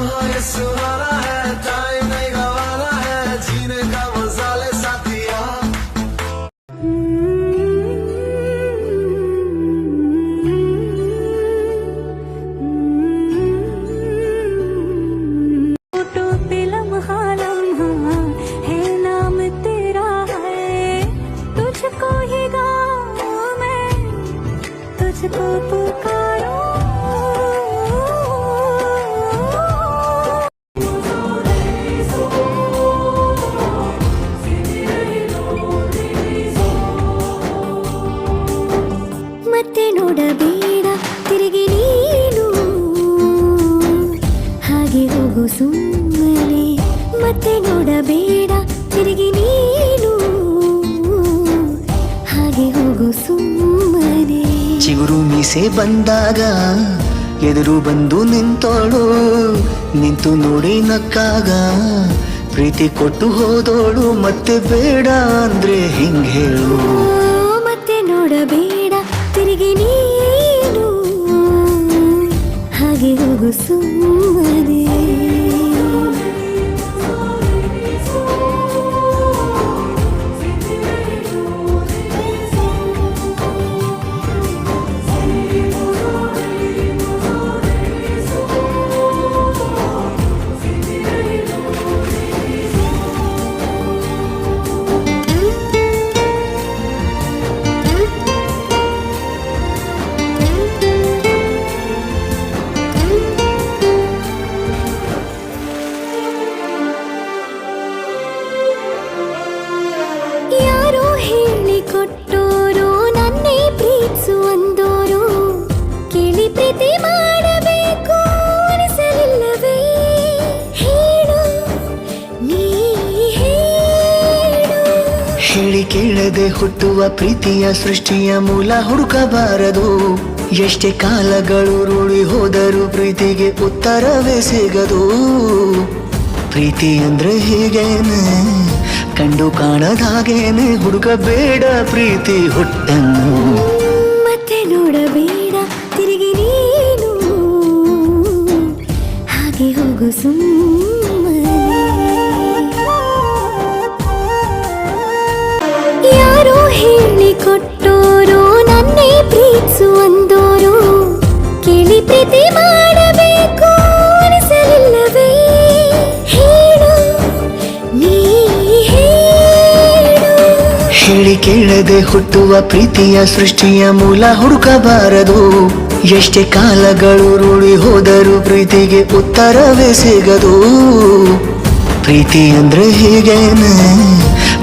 ये सुहाना है, टाइम नहीं गवाना है, जीने का मजा ले साथिया। फोटो पे लम्हा लम्हा है नाम तेरा है, तुझको ही गाऊं मैं, तुझको पुकारूं। ಮತ್ತೆ ನೋಡಬೇಡ ತಿರುಗಿ ನೀನು, ಹಾಗೆ ಹೋಗು ಸುಮ್ಮನೆ. ಮತ್ತೆ ನೋಡಬೇಡ ತಿರುಗಿ ನೀನು, ಹಾಗೆ ಹೋಗು ಸುಮ್ಮನೆ. ಚಿಗುರು ಮೀಸೆ ಬಂದಾಗ ಎದುರು ಬಂದು ನಿಂತೋಳು, ನಿಂತು ನೋಡಿ ನಕ್ಕಾಗ ಪ್ರೀತಿ ಕೊಟ್ಟು ಹೋದೋಳು. ಮತ್ತೆ ಬೇಡ ಅಂದ್ರೆ ಹಿಂಗ್ ಹೇಳು. ಮತ್ತೆ ನೋಡಬೇಡ ತಿರುಗಿ ನೀನು, ಹಾಗೆ ಹೋಗು ಸುಮ್ಮನೆ. ಯಾರೋ ಹೇಳಿಕೊಟ್ಟೋರು ನನ್ನೇ ಪ್ರೀತಿಸುವಂದೋರು, ಕೇಳಿ ಪ್ರೀತಿ ಮಾಡಬೇಕು ಅನಿಸಲಿಲ್ಲವೇ? ಹೇಳು ನೀ ಹೇಳು. ಹೇಳಿ ಕೇಳದೆ ಹುಟ್ಟುವ ಪ್ರೀತಿಯ ಸೃಷ್ಟಿಯ ಮೂಲ ಹುಡುಕಬಾರದು. ಎಷ್ಟೇ ಕಾಲಗಳು ರೂಢಿ ಹೋದರೂ ಪ್ರೀತಿಗೆ ಉತ್ತರವೇ ಸಿಗದು. ಪ್ರೀತಿ ಅಂದ್ರೆ ಹೀಗೇನೆ, ಕಂಡು ಕಾಣದಾಗೇನೆ, ಹುಡುಕಬೇಡ ಪ್ರೀತಿ ಹುಟ್ಟನ್ನು. ಮತ್ತೆ ನೋಡಬೇಡ ತಿರುಗಿ ನೀನು, ಹಾಗೆ ಹೋಗು ಸುಮ್ಮನೆ. ಯಾರೋ ಹೇಳಿಕೊಟ್ಟೋರು ನನ್ನೇ ಪ್ರೀತಿಸುವಂದೋರು, ಕೇಳಿ ಪ್ರೀತಿ ಮಾಡಬೇಕು ಅನಿಸಲಿಲ್ಲವೇ? ಹೇಳು ನೀ ಹೇಳು. ಹೇಳಿ ಕೇಳದೆ ಹುಟ್ಟುವ ಪ್ರೀತಿಯ ಸೃಷ್ಟಿಯ ಮೂಲ ಹುಡುಕಬಾರದು. ಎಷ್ಟೇ ಕಾಲಗಳು ರೂಢಿ ಹೋದರೂ ಪ್ರೀತಿಗೆ ಉತ್ತರವೇ ಸಿಗದು. ಪ್ರೀತಿ ಅಂದ್ರೆ ಹೀಗೇನೆ,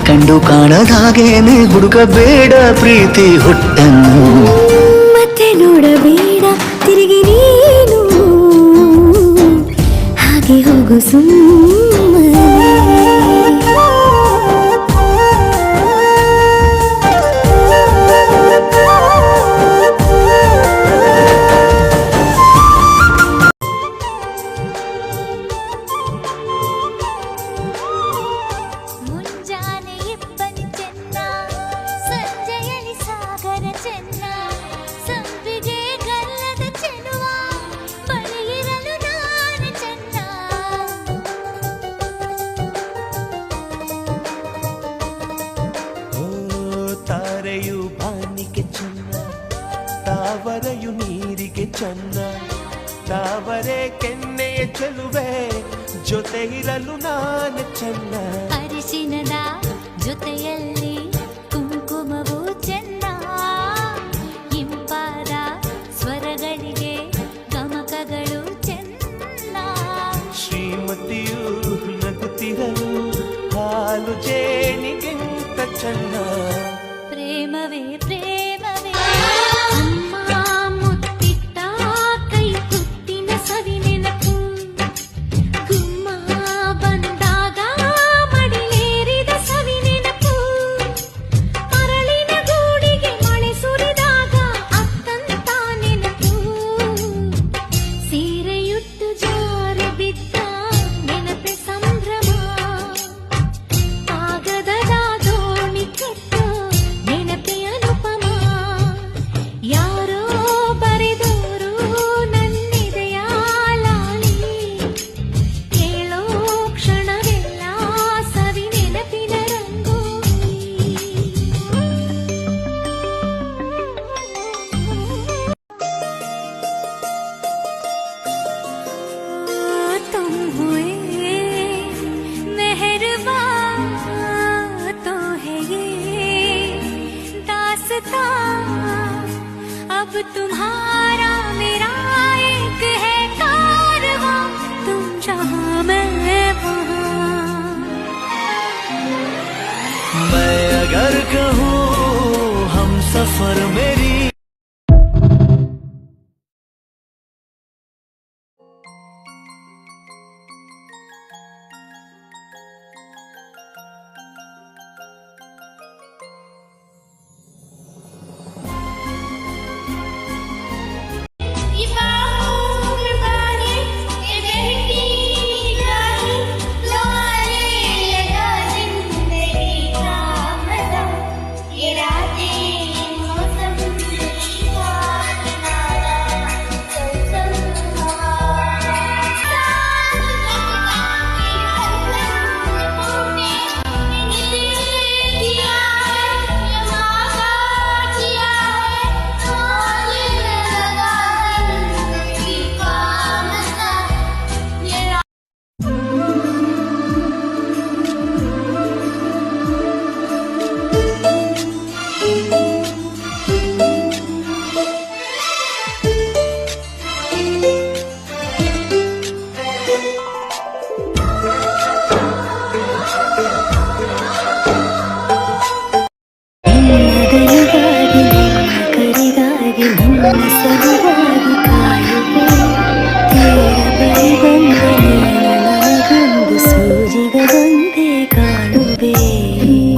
ಕಂಡು ಕಾಣದಾಗೇನೆ, ಹುಡುಕಬೇಡ ಪ್ರೀತಿ ಹುಟ್ಟನ್ನು. ಮತ್ತೆ ನೋಡಬೇಡ ತಿರುಗಿ ನೀನು, ಹಾಗೆ ಹೋಗು ಸುಮ್ಮನೆ. ಮುಂಜಾನೆ ಇಬ್ಬನಿ ಚೆನ್ನ, ಸಂಜೆಯಲ್ಲಿ ಸಾಗರ ಚೆನ್ನ, ಸಂಪಿಗೆ ಗಲ್ಲದ ಚೆಲುವ, ಬಳಿಯಿರಲು ನಾನು ಚೆನ್ನ. ತಾರೆಯು ಬಾನಿಗೆ ಚೆನ್ನ, ತಾವರೆಯು ನೀರಿಗೆ ಚೆನ್ನ, ತಾವರೆ ಕೆನ್ನೆಯ ಚೆಲುವೆ, ಜೊತೆ ಇರಲು ನಾನು ಚೆನ್ನ. ಅರಿಶಿನದ ಜೊತೆಯಲ್ಲಿ ಕುಂಕುಮವು ಚೆನ್ನ, ಇಂಪಾದ ಸ್ವರಗಳಿಗೆ ಗಮಕಗಳು ಚೆನ್ನ. ಶ್ರೀಮತಿಯು ನಗುತ್ತಿರಲು ಹಾಲು ಜೇನಿಗಿಂತ ಚೆನ್ನ. ಪ್ರೇಮವೇ ಪ್ರೇಮವೇ ಅಮ್ಮ ಮುತ್ತಿಟ್ಟ ಕೈ ಕುತ್ತಿನ ಸವಿ ನೆನಪು, ಗುಮ್ಮ ಬಂದಾಗ ಮಡಿಲೇರಿದ ಸವಿ ನೆನಪು, ಅರಳಿನ ಗೂಡಿಗೆ ಮಳೆ ಸುರಿದಾಗ ಅತ್ತಂತ ನೆನಪು, ಸೀರೆಯುಟ್ಟು ಜಾರು ಬಿದ್ದ ನೆನಪೆ ಸಂಭ್ರಮ, ಕಾಗದದ ದೋಣಿ ಕಟ್ಟು ನೆನಪೆ ಅನುಪಮ. जहाँ मैं वहाँ। मैं अगर कहूँ हम सफर मेरी ये बाहों में बाहें, ये बहती निगाहें, लौटाने लगा जिंदगी का मजा। ये रातें मौसम का किनारा, चल हवा। साथ दिया है, ये वादा किया है, आने लगा जिंदगी का मजा। ये ನಗರಿಗಾಗಿ ಕರಿಗಾಗಿ ನನ್ನ ಸಲುವಾಗಿ ಕಾಯುವೆ ತೀರ ಬಳಿ ಬಂದ ನೀನು ನನಗೊಂದು ಸೂಜಿಗದಂತೆ ಕಾಣುವೆ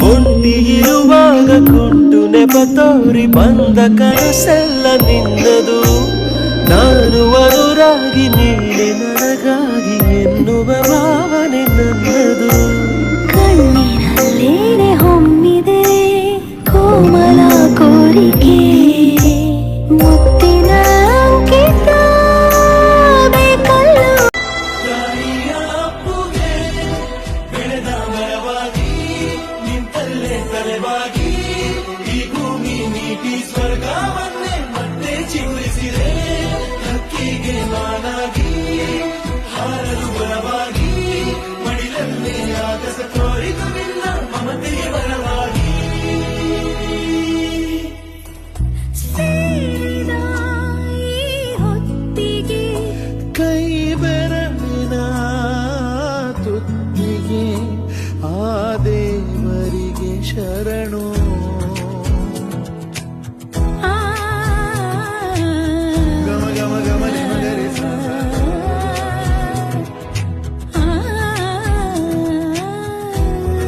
ಕೊಂಡಿರುವಾಗ ಕುಂಟು ನೆಪ ತೋರಿ ಬಂದ ಕನಸೆಲ್ಲ ನಿನ್ನದು ನಾನು ಅನುರಾಗಿ ನೀನೆ ನನಗಾಗಿ ಎನ್ನುವ ಭಾವನೆ ನನ್ನದು ಕಣ್ಣಿನಲ್ಲೇನೆ ಹೊಮ್ಮಿದೆ ಕೋಮಲ ಕೋರಿಕೆ ಮುತ್ತಿನ ಅಂಕಿತ ಬೇಕಲ್ಲ ತಾಯಿಯ ಅಪ್ಪುಗೆ ಬೆಳೆದ ಮರವಾಗಿ ನಿಂತಲ್ಲೇ ತಲೆವಾಗಿ ಈ ಭೂಮಿ ನೀತಿ ಸ್ವರ್ಗವನ್ನೇ ಮತ್ತೆ ಚಿಗುರಿಸಿದೆ ಹಕ್ಕಿಗೆ ಮಾನಾಗಿ ಹಾರಲು ಬಲವಾಗಿ ಮಡಿಲಲ್ಲೇ ಆಗಸ ತೋರಿದು ನಿನ್ನ ಮಮತೆಗೆ ಬಲವಾಗಿ ಸೇರಿದ ಈ ಹೊತ್ತಿಗೆ ಕೈ ಬೆರಳಿನ ತುತ್ತಿಗೆ ಆ ದೇವರಿಗೆ ಶರಣು ಆ ಗಮ ಗಮ ಗಮ ನಿಮಗರೆ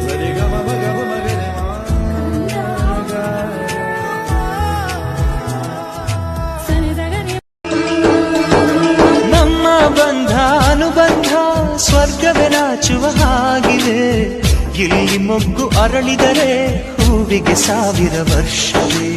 ಸರಿ ಗಮ ಗಮ ಮಗರೆ ನಮ್ಮ ಬಂಧ ಅನುಬಂಧ ಸ್ವರ್ಗವೇ ನಾಚುವ ಹಾಗಿದೆ ಇಲ್ಲಿ ಮೊಗ್ಗು ಅರಳಿದರೆ ಹೂವಿಗೆ 1000 ವರ್ಷವೇ